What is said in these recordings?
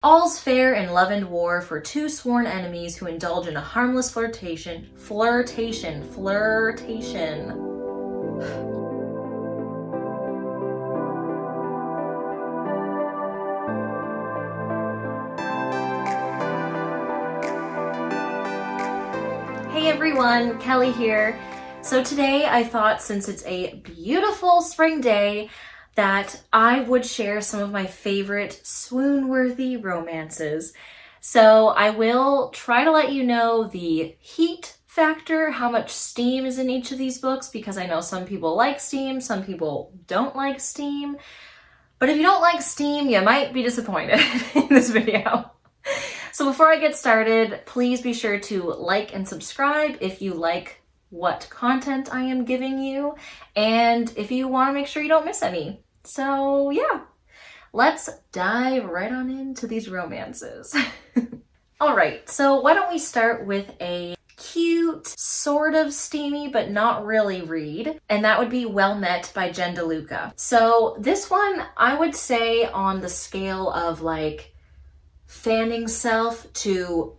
All's fair in love and war for two sworn enemies who indulge in a harmless flirtation. Hey everyone, Kelly here. So today I thought, since it's a beautiful spring day, that I would share some of my favorite swoon-worthy romances. So I will try to let you know the heat factor, how much steam is in each of these books, because I know some people like steam, some people don't like steam. But if you don't like steam, you might be disappointed in this video. So before I get started, please be sure to like and subscribe if you like what content I am giving you, and if you want to make sure you don't miss any. So yeah, let's dive right on into these romances. All right, so why don't we start with a cute, sort of steamy, but not really read, and that would be Well Met by Jen DeLuca. So this one, I would say on the scale of like fanning self to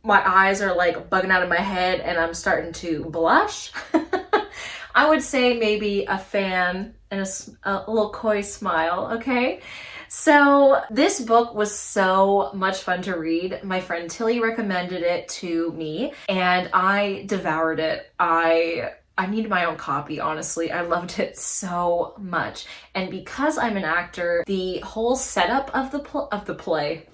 my eyes are like bugging out of my head and I'm starting to blush. I would say maybe a fan and a little coy smile, okay? So this book was so much fun to read. My friend Tilly recommended it to me and I devoured it. I needed my own copy, honestly. I loved it so much. And because I'm an actor, the whole setup of the play,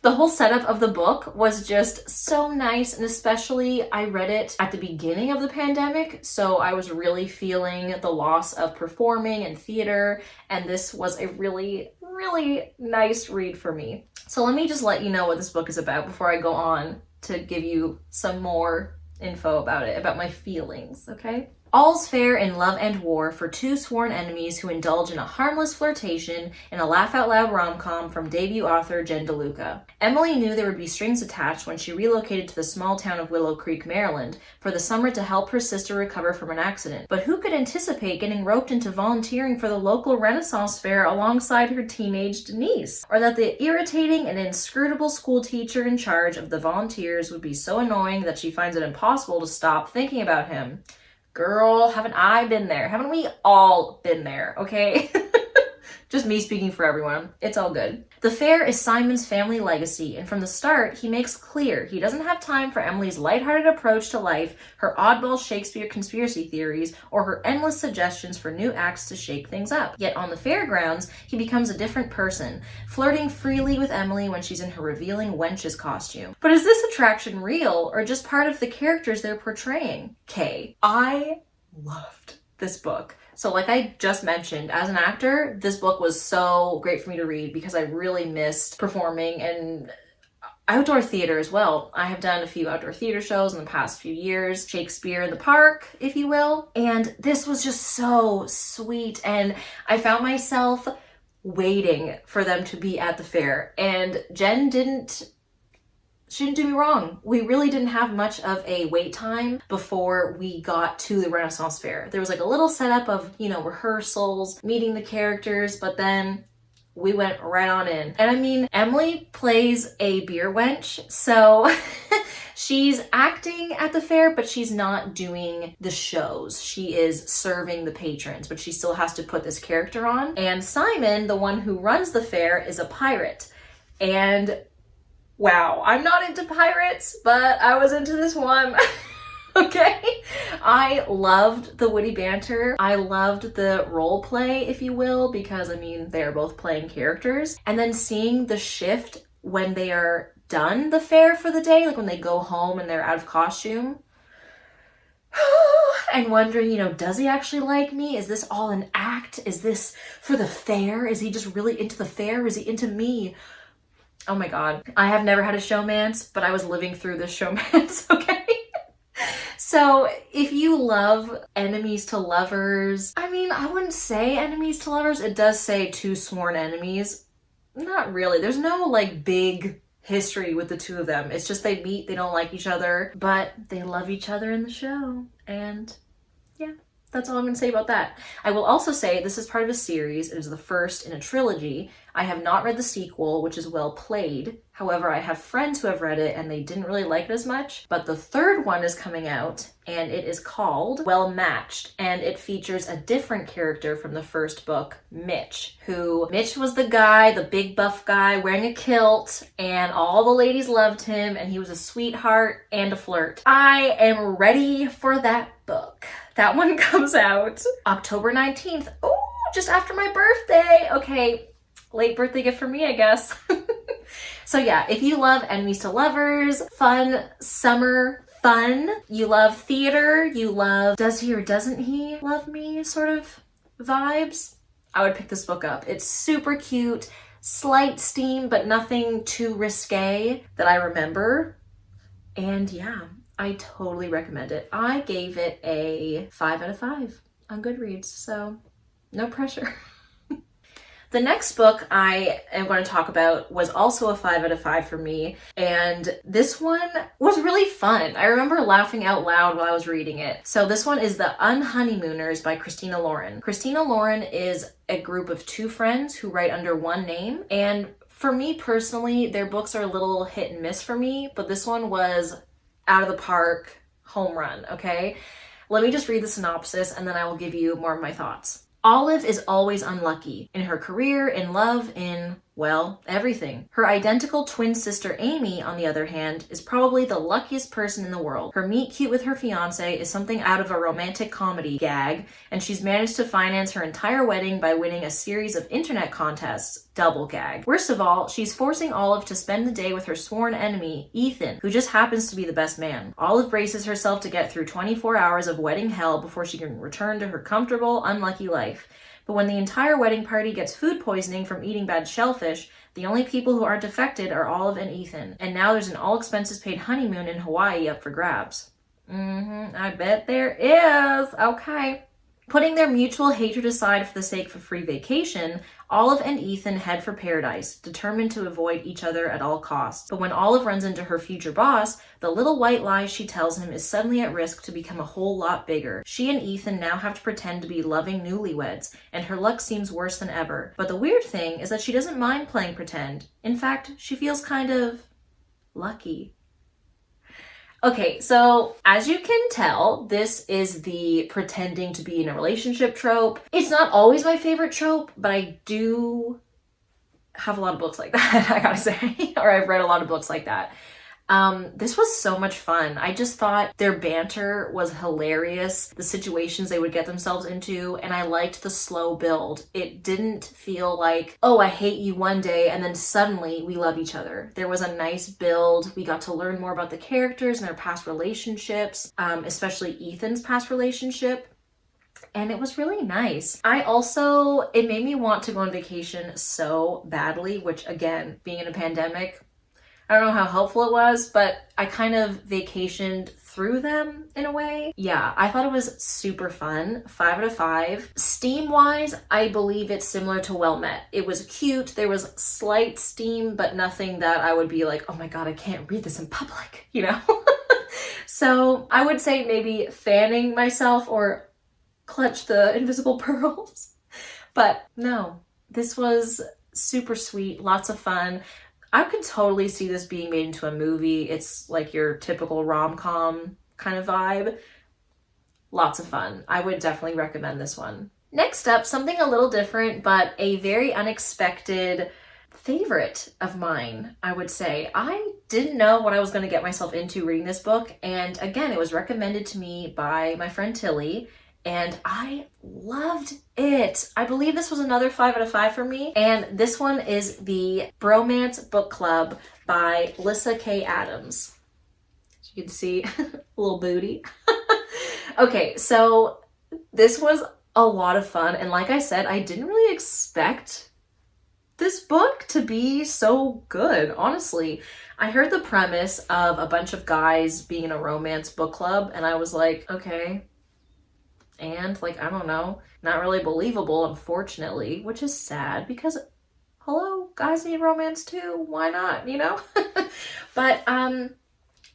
the whole setup of the book was just so nice, and especially I read it at the beginning of the pandemic, so I was really feeling the loss of performing and theater, and this was a really, really nice read for me. So let me just let you know what this book is about before I go on to give you some more info about it, about my feelings, okay? All's fair in love and war for two sworn enemies who indulge in a harmless flirtation in a laugh-out-loud rom-com from debut author Jen DeLuca. Emily knew there would be strings attached when she relocated to the small town of Willow Creek, Maryland, for the summer to help her sister recover from an accident. But who could anticipate getting roped into volunteering for the local Renaissance fair alongside her teenaged niece? Or that the irritating and inscrutable school teacher in charge of the volunteers would be so annoying that she finds it impossible to stop thinking about him. Girl, haven't I been there? Haven't we all been there, okay? Just me speaking for everyone. It's all good. The fair is Simon's family legacy, and from the start, he makes clear he doesn't have time for Emily's lighthearted approach to life, her oddball Shakespeare conspiracy theories, or her endless suggestions for new acts to shake things up. Yet on the fairgrounds, he becomes a different person, flirting freely with Emily when she's in her revealing wench's costume. But is this attraction real, or just part of the characters they're portraying? I loved this book. So like I just mentioned, as an actor, this book was so great for me to read because I really missed performing and outdoor theater as well. I have done a few outdoor theater shows in the past few years, Shakespeare in the park, if you will. And this was just so sweet. And I found myself waiting for them to be at the fair. And Jen she didn't do me wrong. We really didn't have much of a wait time before we got to the Renaissance Fair. There was like a little setup of, rehearsals, meeting the characters, but then we went right on in. And I mean, Emily plays a beer wench, so she's acting at the fair, but she's not doing the shows. She is serving the patrons, but she still has to put this character on. And Simon, the one who runs the fair, is a pirate. And wow, I'm not into pirates, but I was into this one. Okay? I loved the witty banter. I loved the role play, if you will, because I mean, they're both playing characters. And then seeing the shift when they are done the fair for the day, like when they go home and they're out of costume. And wondering, does he actually like me? Is this all an act? Is this for the fair? Is he just really into the fair? Is he into me? Oh my God. I have never had a showmance, but I was living through this showmance, okay? So if you love enemies to lovers, I mean, I wouldn't say enemies to lovers. It does say two sworn enemies. Not really. There's no like big history with the two of them. It's just they meet, they don't like each other, but they love each other in the show. And yeah, That's all I'm going to say about that. I will also say this is part of a series. It is the first in a trilogy. I have not read the sequel, which is Well Played. However, I have friends who have read it and they didn't really like it as much. But the third one is coming out and it is called Well Matched. And it features a different character from the first book, Mitch, Mitch was the guy, the big buff guy wearing a kilt, and all the ladies loved him and he was a sweetheart and a flirt. I am ready for that book. That one comes out October 19th. Oh, just after my birthday. Okay, late birthday gift for me, I guess. So yeah, if you love enemies to lovers, fun summer fun, you love theater, you love does he or doesn't he love me sort of vibes, I would pick this book up. It's super cute, slight steam, but nothing too risque that I remember. And yeah, I totally recommend it. I gave it a 5 out of 5 on Goodreads, so no pressure. The next book I am going to talk about was also a 5 out of 5 for me, and this one was really fun. I remember laughing out loud while I was reading it. So this one is The Unhoneymooners by Christina Lauren. Christina Lauren is a group of 2 friends who write under one name, and for me personally, their books are a little hit and miss for me, but this one was out of the park, home run, okay? Let me just read the synopsis and then I will give you more of my thoughts. Olive is always unlucky in her career, in love, in, well, everything. Her identical twin sister Amy, on the other hand, is probably the luckiest person in the world. Her meet cute with her fiance is something out of a romantic comedy gag, and she's managed to finance her entire wedding by winning a series of internet contests, double gag. Worst of all, she's forcing Olive to spend the day with her sworn enemy, Ethan, who just happens to be the best man. Olive braces herself to get through 24 hours of wedding hell before she can return to her comfortable, unlucky life. But when the entire wedding party gets food poisoning from eating bad shellfish, the only people who aren't affected are Olive and Ethan. And now there's an all-expenses-paid honeymoon in Hawaii up for grabs. I bet there is. Okay. Putting their mutual hatred aside for the sake of a free vacation, Olive and Ethan head for paradise, determined to avoid each other at all costs. But when Olive runs into her future boss, the little white lie she tells him is suddenly at risk to become a whole lot bigger. She and Ethan now have to pretend to be loving newlyweds, and her luck seems worse than ever. But the weird thing is that she doesn't mind playing pretend. In fact, she feels kind of lucky. Okay, so as you can tell, this is the pretending to be in a relationship trope. It's not always my favorite trope, but I do have a lot of books like that, I gotta say, or I've read a lot of books like that. This was so much fun. I just thought their banter was hilarious, the situations they would get themselves into, and I liked the slow build. It didn't feel like, oh, I hate you one day, and then suddenly we love each other. There was a nice build. We got to learn more about the characters and their past relationships, especially Ethan's past relationship. And it was really nice. It made me want to go on vacation so badly, which again, being in a pandemic, I don't know how helpful it was, but I kind of vacationed through them in a way. Yeah, I thought it was super fun. 5 out of 5. Steam-wise, I believe it's similar to Well Met. It was cute. There was slight steam, but nothing that I would be like, oh my god, I can't read this in public, you know? So I would say maybe fanning myself or clutch the invisible pearls. But no, this was super sweet, lots of fun. I could totally see this being made into a movie. It's like your typical rom-com kind of vibe. Lots of fun. I would definitely recommend this one. Next up, something a little different, but a very unexpected favorite of mine, I would say. I didn't know what I was going to get myself into reading this book, and again, it was recommended to me by my friend Tilly, and I loved it. I believe this was another 5 out of 5 for me. And this one is the Bromance Book Club by Lyssa K. Adams. As you can see, a little booty. Okay, so this was a lot of fun. And like I said, I didn't really expect this book to be so good, honestly. I heard the premise of a bunch of guys being in a romance book club, and I was like, okay. And like, I don't know, not really believable, unfortunately, which is sad because, hello, guys need romance too. Why not, you know? But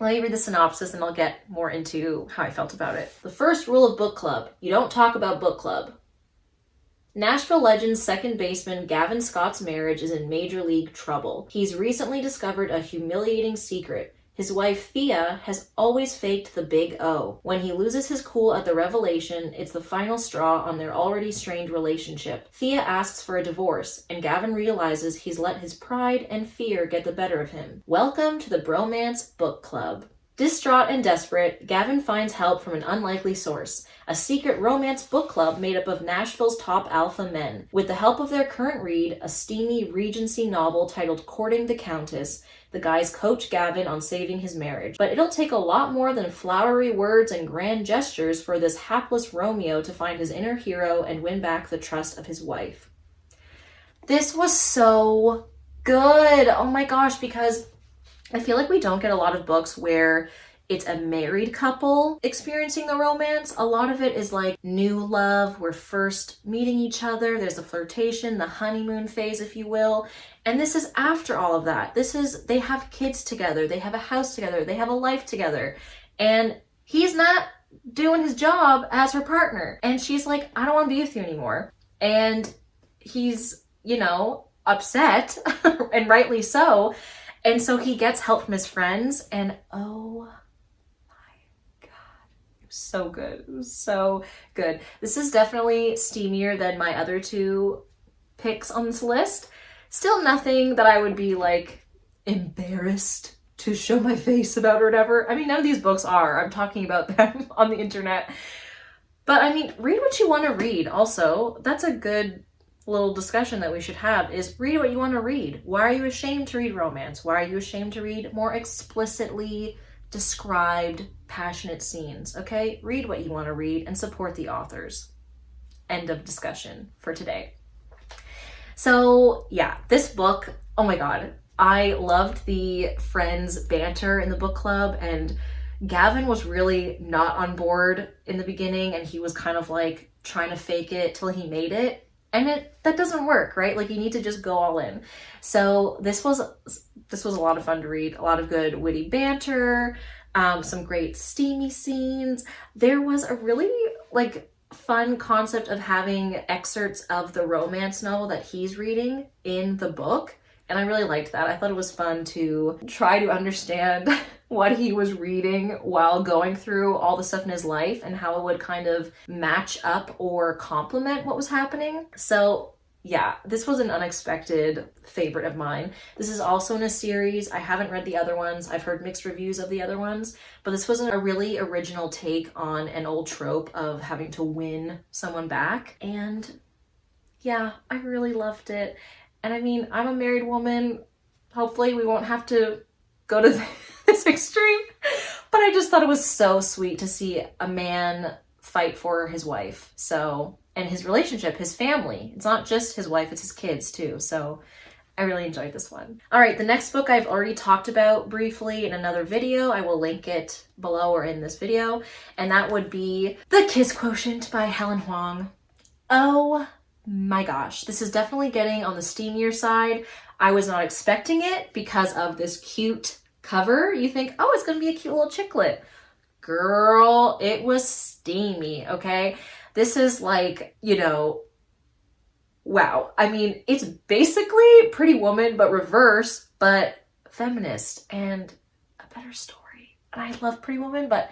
Let me read the synopsis and I'll get more into how I felt about it. The first rule of book club: you don't talk about book club. Nashville Legends second baseman Gavin Scott's marriage is in major league trouble. He's recently discovered a humiliating secret. His wife, Thea, has always faked the big O. When he loses his cool at the revelation, it's the final straw on their already strained relationship. Thea asks for a divorce, and Gavin realizes he's let his pride and fear get the better of him. Welcome to the Bromance Book Club. Distraught and desperate, Gavin finds help from an unlikely source, a secret romance book club made up of Nashville's top alpha men. With the help of their current read, a steamy Regency novel titled Courting the Countess, the guys coach Gavin on saving his marriage. But it'll take a lot more than flowery words and grand gestures for this hapless Romeo to find his inner hero and win back the trust of his wife. This was so good. Oh my gosh, because I feel like we don't get a lot of books where it's a married couple experiencing the romance. A lot of it is like new love. We're first meeting each other. There's the flirtation, the honeymoon phase, if you will. And this is after all of that. They have kids together. They have a house together. They have a life together. And he's not doing his job as her partner. And she's like, I don't want to be with you anymore. And he's, upset, and rightly so. And so he gets help from his friends, and oh my God, it was so good. It was so good. This is definitely steamier than my other two picks on this list. Still nothing that I would be like embarrassed to show my face about or whatever. I mean, none of these books are. I'm talking about them on the internet. But I mean, read what you want to read. Also, that's a good little discussion that we should have, is read what you want to read. Why are you ashamed to read romance? Why are you ashamed to read more explicitly described passionate scenes? Okay, read what you want to read and support the authors. End of discussion for today. So yeah, this book, oh my God, I loved the friends banter in the book club, and Gavin was really not on board in the beginning, and he was kind of like trying to fake it till he made it. And that doesn't work, right? Like, you need to just go all in. So this was a lot of fun to read. A lot of good witty banter, some great steamy scenes. There was a really fun concept of having excerpts of the romance novel that he's reading in the book. And I really liked that. I thought it was fun to try to understand what he was reading while going through all the stuff in his life and how it would kind of match up or complement what was happening. So yeah, this was an unexpected favorite of mine. This is also in a series. I haven't read the other ones. I've heard mixed reviews of the other ones, but this was a really original take on an old trope of having to win someone back. And yeah, I really loved it. And I mean, I'm a married woman. Hopefully we won't have to go to this extreme. But I just thought it was so sweet to see a man fight for his wife. So, and his relationship, his family. It's not just his wife, it's his kids too. So I really enjoyed this one. All right, the next book I've already talked about briefly in another video. I will link it below or in this video. And that would be The Kiss Quotient by Helen Hoang. Oh my gosh, this is definitely getting on the steamier side. I was not expecting it because of this cute cover. You think, oh, it's gonna be a cute little chicklet. Girl, it was steamy, okay? This is like, wow. I mean, it's basically Pretty Woman, but reverse, but feminist and a better story. And I love Pretty Woman, but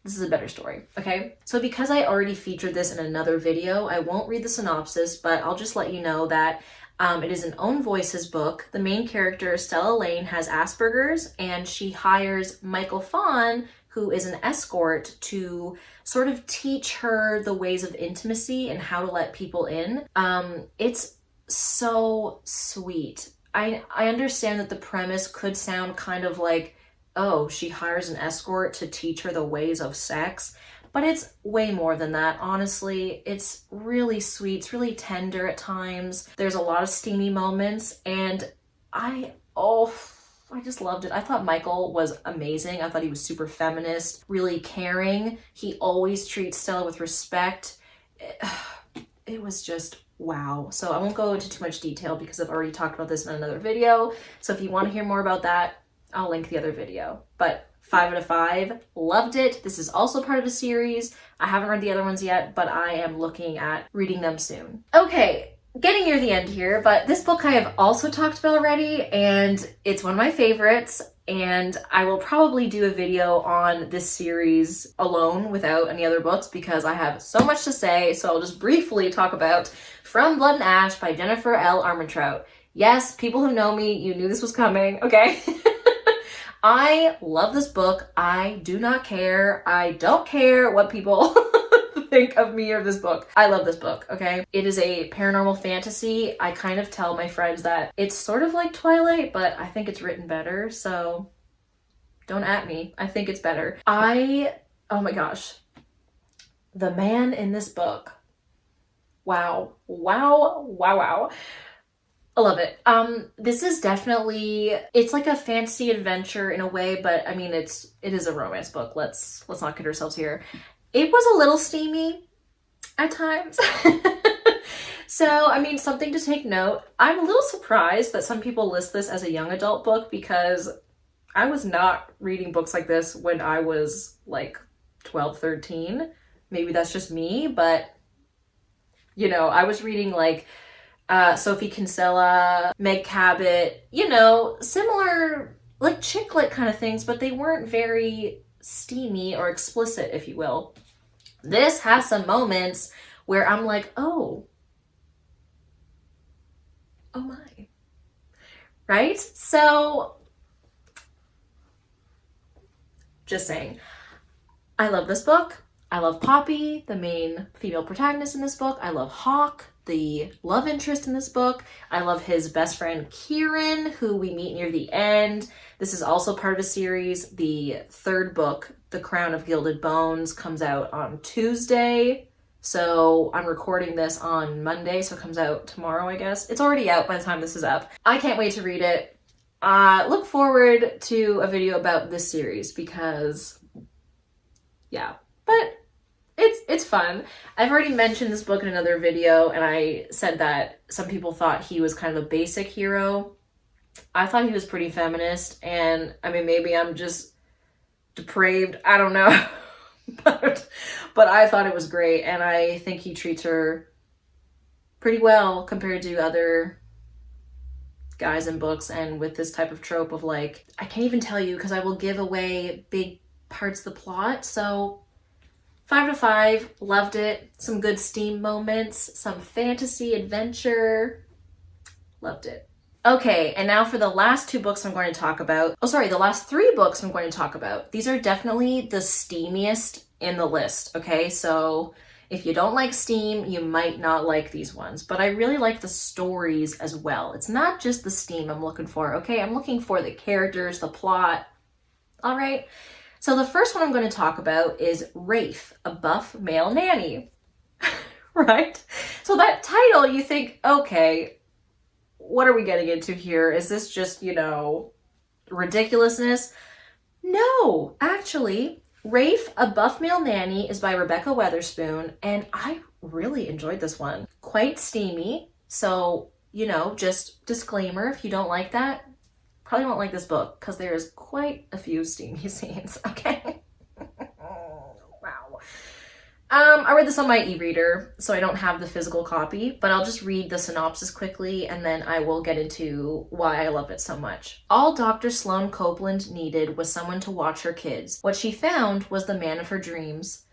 this is a better story, okay? So because I already featured this in another video, I won't read the synopsis, but I'll just let you know that it is an own voices book. The main character, Stella Lane, has Asperger's, and she hires Michael Fawn, who is an escort, to sort of teach her the ways of intimacy and how to let people in. It's so sweet. I understand that the premise could sound kind of like, oh, she hires an escort to teach her the ways of sex. But it's way more than that, honestly. It's really sweet. It's really tender at times. There's a lot of steamy moments. And I just loved it. I thought Michael was amazing. I thought he was super feminist, really caring. He always treats Stella with respect. It was just wow. So I won't go into too much detail because I've already talked about this in another video. So if you want to hear more about that, I'll link the other video. But 5 out of 5. Loved it. This is also part of a series. I haven't read the other ones yet, but I am looking at reading them soon. Okay, getting near the end here, but this book I have also talked about already, and it's one of my favorites, and I will probably do a video on this series alone without any other books because I have so much to say, so I'll just briefly talk about From Blood and Ash by Jennifer L. Armentrout. Yes, people who know me, you knew this was coming, okay? I love this book. I do not care. I don't care what people think of me or this book. I love this book, okay? It is a paranormal fantasy. I kind of tell my friends that it's sort of like Twilight, but I think it's written better, so don't at me. I think it's better. Oh my gosh. The man in this book. Wow. Wow. Wow. Wow. I love it. This is definitely, it's like a fantasy adventure in a way, but I mean, it is a romance book. Let's not kid ourselves here. It was a little steamy at times. So, I mean, something to take note. I'm a little surprised that some people list this as a young adult book because I was not reading books like this when I was like 12, 13. Maybe that's just me, but you know, I was reading like Sophie Kinsella, Meg Cabot, you know, similar like chick lit kind of things, but they weren't very steamy or explicit, if you will. This has some moments where I'm like, oh my, right? So, just saying, I love this book. I love Poppy, the main female protagonist in this book. I love Hawk, the love interest in this book. I love his best friend Kieran, who we meet near the end. This is also part of a series. The third book, The Crown of Gilded Bones, comes out on Tuesday. So I'm recording this on Monday, so it comes out tomorrow, I guess. It's already out by the time this is up. I can't wait to read it. Look forward to a video about this series because, yeah, but it's fun. I've already mentioned this book in another video, and I said that some people thought he was kind of a basic hero. I thought he was pretty feminist, and I mean, maybe I'm just depraved, I don't know. but I thought it was great, and I think he treats her pretty well compared to other guys in books, and with this type of trope of like, I can't even tell you because I will give away big parts of the plot, so 5 out of 5, loved it. Some good steam moments, some fantasy adventure, loved it. Okay, and now for the last 2 books I'm going to talk about. Oh, sorry, the last 3 books I'm going to talk about. These are definitely the steamiest in the list, okay? So if you don't like steam, you might not like these ones, but I really like the stories as well. It's not just the steam I'm looking for, okay? I'm looking for the characters, the plot, all right? So the first one I'm going to talk about is Rafe, a buff male nanny, right? So that title, you think, okay, what are we getting into here? Is this just, you know, ridiculousness? No, actually, Rafe, a buff male nanny is by Rebekah Weatherspoon, and I really enjoyed this one. Quite steamy, so, you know, just disclaimer, if you don't like that, probably won't like this book because there is quite a few steamy scenes, okay? Wow. I read this on my e-reader, so I don't have the physical copy, but I'll just read the synopsis quickly and then I will get into why I love it so much. All Dr. Sloane Copeland needed was someone to watch her kids. What she found was the man of her dreams.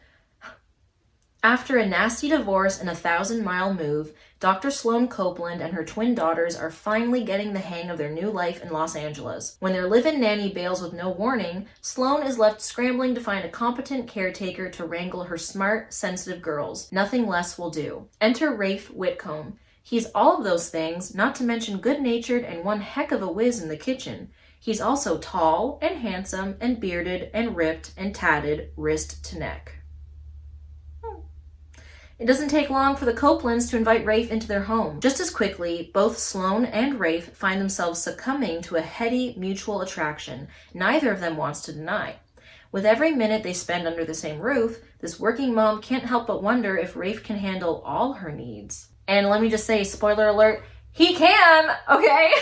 After a nasty divorce and a 1,000-mile move, Dr. Sloane Copeland and her twin daughters are finally getting the hang of their new life in Los Angeles. When their live-in nanny bails with no warning, Sloane is left scrambling to find a competent caretaker to wrangle her smart, sensitive girls. Nothing less will do. Enter Rafe Whitcomb. He's all of those things, not to mention good-natured and one heck of a whiz in the kitchen. He's also tall and handsome and bearded and ripped and tatted wrist to neck. It doesn't take long for the Copelands to invite Rafe into their home. Just as quickly, both Sloane and Rafe find themselves succumbing to a heady mutual attraction neither of them wants to deny. With every minute they spend under the same roof, this working mom can't help but wonder if Rafe can handle all her needs. And let me just say, spoiler alert, he can, okay?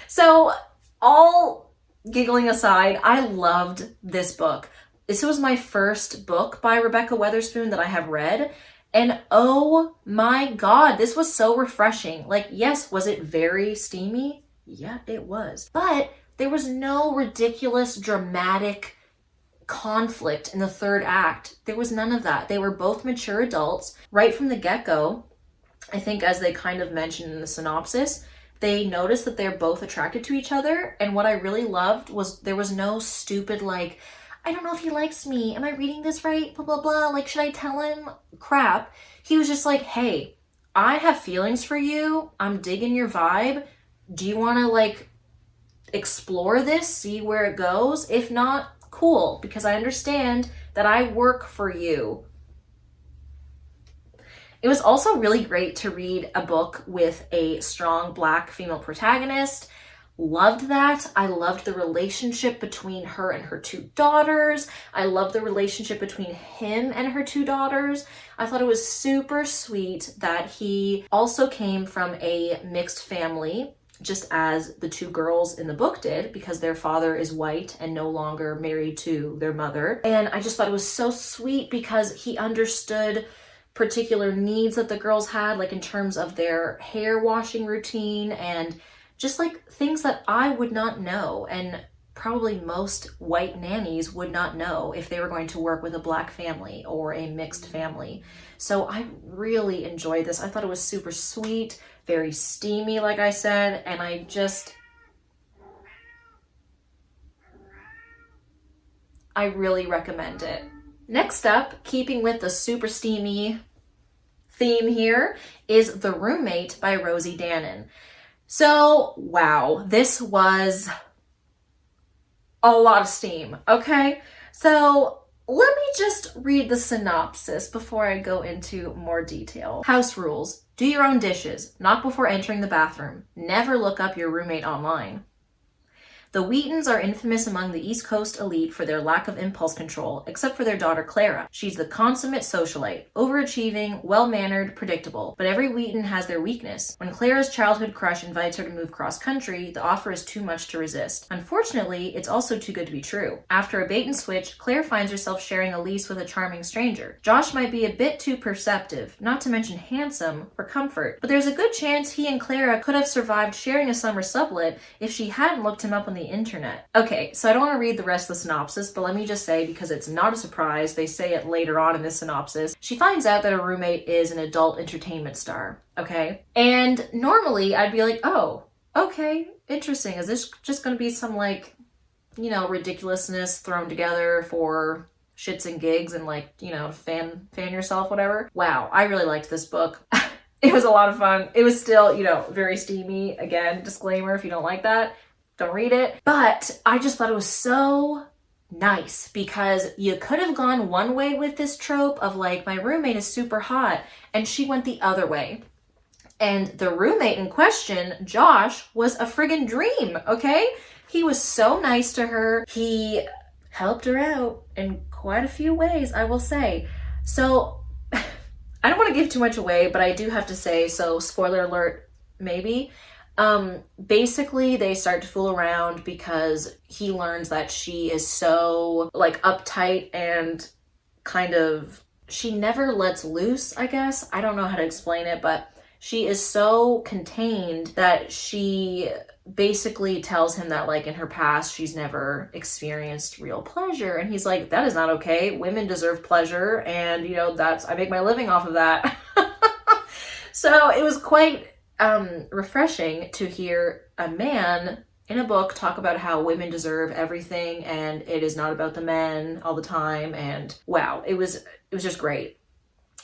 So all giggling aside, I loved this book. This was my first book by Rebekah Weatherspoon that I have read. And oh my God, this was so refreshing. Like, yes, was it very steamy? Yeah, it was. But there was no ridiculous, dramatic conflict in the third act. There was none of that. They were both mature adults right from the get-go. I think, as they kind of mentioned in the synopsis, they noticed that they're both attracted to each other. And what I really loved was there was no stupid, like, I don't know if he likes me. Am I reading this right? Blah, blah, blah. Like, should I tell him? Crap. He was just like, hey, I have feelings for you. I'm digging your vibe. Do you want to, like, explore this? See where it goes? If not, cool. Because I understand that I work for you. It was also really great to read a book with a strong Black female protagonist. Loved that. I loved the relationship between her and her two daughters. I loved the relationship between him and her two daughters. I thought it was super sweet that he also came from a mixed family, just as the two girls in the book did, because their father is white and no longer married to their mother. And I just thought it was so sweet because he understood particular needs that the girls had, like in terms of their hair washing routine and just like things that I would not know, and probably most white nannies would not know if they were going to work with a Black family or a mixed family. So I really enjoyed this. I thought it was super sweet, very steamy, like I said, and I really recommend it. Next up, keeping with the super steamy theme here, is The Roommate by Rosie Danan. So, wow, this was a lot of steam, okay? So, let me just read the synopsis before I go into more detail. House rules. Do your own dishes. Knock before entering the bathroom. Never look up your roommate online. The Wheatons are infamous among the East Coast elite for their lack of impulse control, except for their daughter Clara. She's the consummate socialite, overachieving, well-mannered, predictable. But every Wheaton has their weakness. When Clara's childhood crush invites her to move cross-country, the offer is too much to resist. Unfortunately, it's also too good to be true. After a bait and switch, Claire finds herself sharing a lease with a charming stranger. Josh might be a bit too perceptive, not to mention handsome, for comfort, but there's a good chance he and Clara could have survived sharing a summer sublet if she hadn't looked him up on the internet. Okay, so I don't want to read the rest of the synopsis, but let me just say, because it's not a surprise, they say it later on in this synopsis, she finds out that her roommate is an adult entertainment star, okay? And normally I'd be like, oh, okay, interesting. Is this just going to be some, like, you know, ridiculousness thrown together for shits and gigs and, like, you know, fan yourself, whatever? Wow, I really liked this book. It was a lot of fun. It was still, you know, very steamy. Again, disclaimer, if you don't like that, don't read it. But I just thought it was so nice because you could have gone one way with this trope of, like, my roommate is super hot, and she went the other way. And the roommate in question, Josh, was a friggin' dream, okay? He was so nice to her. He helped her out in quite a few ways, I will say. So I don't want to give too much away, but I do have to say, so spoiler alert, maybe. Basically they start to fool around because he learns that she is so, like, uptight and kind of, she never lets loose, I guess. I don't know how to explain it, but she is so contained that she basically tells him that, like, in her past she's never experienced real pleasure, and he's like, that is not okay. Women deserve pleasure, and, you know, I make my living off of that. So it was quite refreshing to hear a man in a book talk about how women deserve everything and it is not about the men all the time. And wow, it was just great.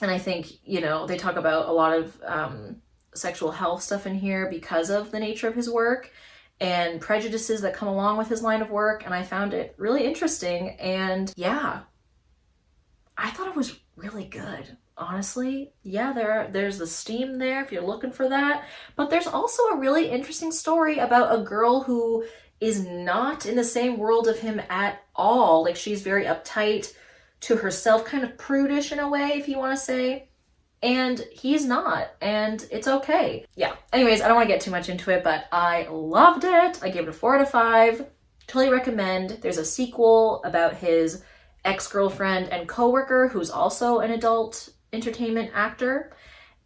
And I think, you know, they talk about a lot of sexual health stuff in here because of the nature of his work and prejudices that come along with his line of work. And I found it really interesting. And yeah, I thought it was really good. Honestly, yeah, there's the steam there if you're looking for that. But there's also a really interesting story about a girl who is not in the same world of him at all. Like, she's very uptight to herself, kind of prudish in a way, if you want to say. And he's not, and it's okay. Yeah, anyways, I don't want to get too much into it, but I loved it. I gave it a 4 out of 5. Totally recommend. There's a sequel about his ex-girlfriend and coworker who's also an adult entertainment actor.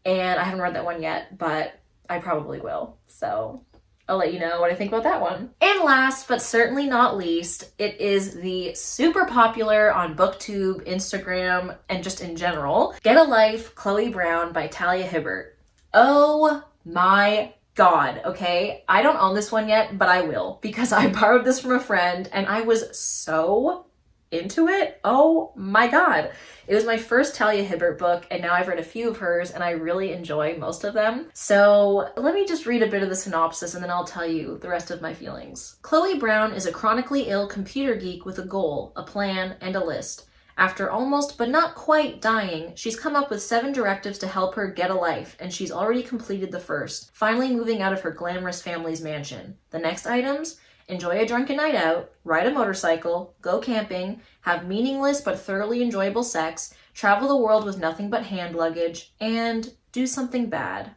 And I haven't read that one yet, but I probably will. So I'll let you know what I think about that one. And last, but certainly not least, it is the super popular on BookTube, Instagram, and just in general, Get a Life, Chloe Brown by Talia Hibbert. Oh my God, okay? I don't own this one yet, but I will, because I borrowed this from a friend and I was so into it. Oh my God. It was my first Talia Hibbert book, and now I've read a few of hers and I really enjoy most of them. So let me just read a bit of the synopsis and then I'll tell you the rest of my feelings. Chloe Brown is a chronically ill computer geek with a goal, a plan, and a list. After almost but not quite dying, she's come up with 7 directives to help her get a life, and she's already completed the first, finally moving out of her glamorous family's mansion. The next items? Enjoy a drunken night out, ride a motorcycle, go camping, have meaningless but thoroughly enjoyable sex, travel the world with nothing but hand luggage, and do something bad.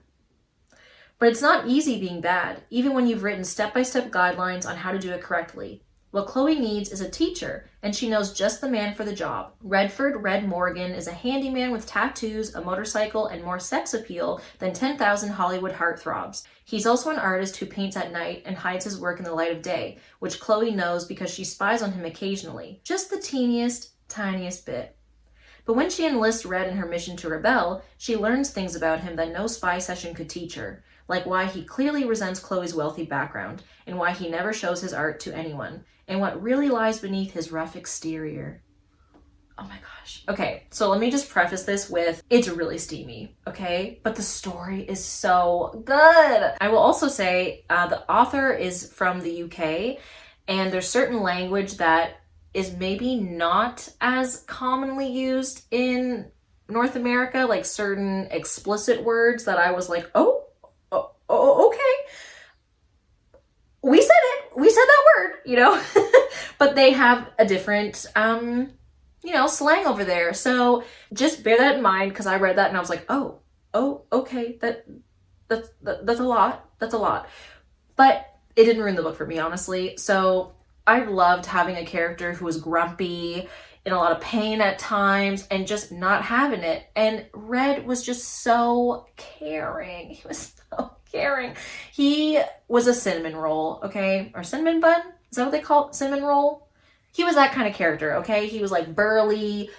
But it's not easy being bad, even when you've written step-by-step guidelines on how to do it correctly. What Chloe needs is a teacher, and she knows just the man for the job. Redford Red Morgan is a handyman with tattoos, a motorcycle, and more sex appeal than 10,000 Hollywood heartthrobs. He's also an artist who paints at night and hides his work in the light of day, which Chloe knows because she spies on him occasionally. Just the teeniest, tiniest bit. But when she enlists Red in her mission to rebel, she learns things about him that no spy session could teach her, like why he clearly resents Chloe's wealthy background, and why he never shows his art to anyone, and what really lies beneath his rough exterior. Oh my gosh. Okay, so let me just preface this with, it's really steamy, okay? But the story is so good. I will also say the author is from the UK, and there's certain language that is maybe not as commonly used in North America, like certain explicit words that I was like, oh, okay. We said it. We said that word, you know? But they have a different, slang over there. So just bear that in mind, because I read that and I was like, oh, okay. That's a lot. That's a lot. But it didn't ruin the book for me, honestly. So I loved having a character who was grumpy, in a lot of pain at times, and just not having it. And Red was just so caring. He was so caring. He was a cinnamon roll, okay? Or cinnamon bun? Is that what they call it? Cinnamon roll? He was that kind of character, okay? He was like burly,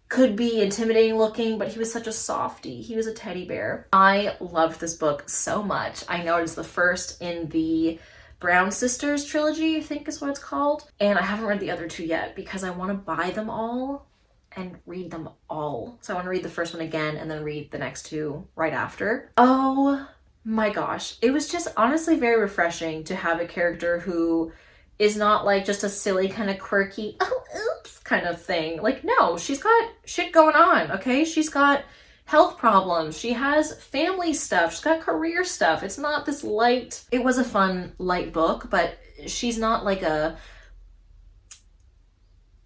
could be intimidating looking, but he was such a softie. He was a teddy bear. I loved this book so much. I know it's the first in the Brown Sisters trilogy, I think is what it's called. And I haven't read the other 2 yet because I want to buy them all and read them all. So I want to read the first one again and then read the next 2 right after. Oh my gosh. It was just honestly very refreshing to have a character who is not like just a silly kind of quirky, oh, oops kind of thing. Like, no, she's got shit going on, okay? She's got health problems. She has family stuff. She's got career stuff. It's not this light. It was a fun, light book, but she's not like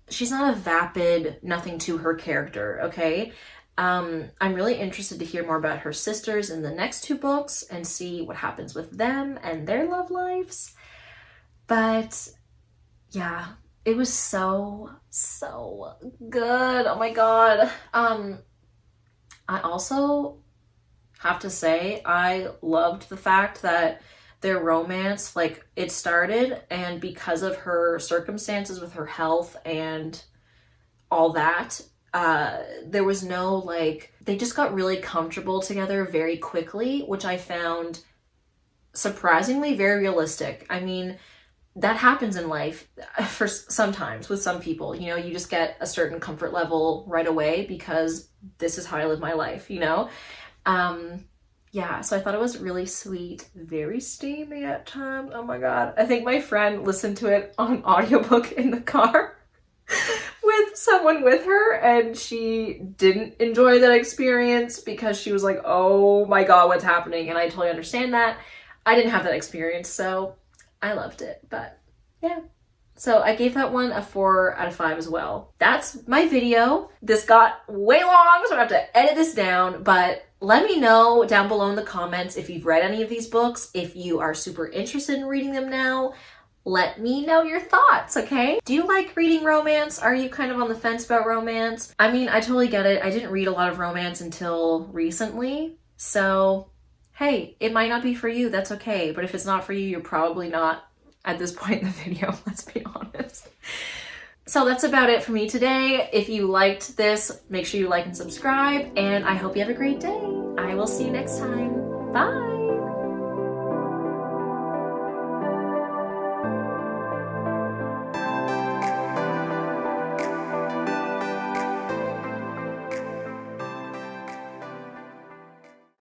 she's not a vapid, nothing to her character, okay? I'm really interested to hear more about her sisters in the next 2 books and see what happens with them and their love lives. But yeah, it was so good. Oh my God. I also have to say I loved the fact that their romance, like, it started, and because of her circumstances with her health and all that, there was no, like, they just got really comfortable together very quickly, which I found surprisingly very realistic. I mean, that happens in life for sometimes with some people, you know, you just get a certain comfort level right away because this is how I live my life, you know? Yeah, so I thought it was really sweet, very steamy at times. Oh my God. I think my friend listened to it on audiobook in the car with someone with her, and she didn't enjoy that experience because she was like, oh my God, what's happening? And I totally understand that. I didn't have that experience, so I loved it. But yeah. So I gave that one a 4 out of 5 as well. That's my video. This got way long, so I have to edit this down, but let me know down below in the comments if you've read any of these books, if you are super interested in reading them now. let me know your thoughts, okay? Do you like reading romance? Are you kind of on the fence about romance? I mean, I totally get it. I didn't read a lot of romance until recently, so hey, it might not be for you, that's okay. But if it's not for you, you're probably not at this point in the video, let's be honest. So that's about it for me today. If you liked this, make sure you like and subscribe, and I hope you have a great day. I will see you next time. Bye!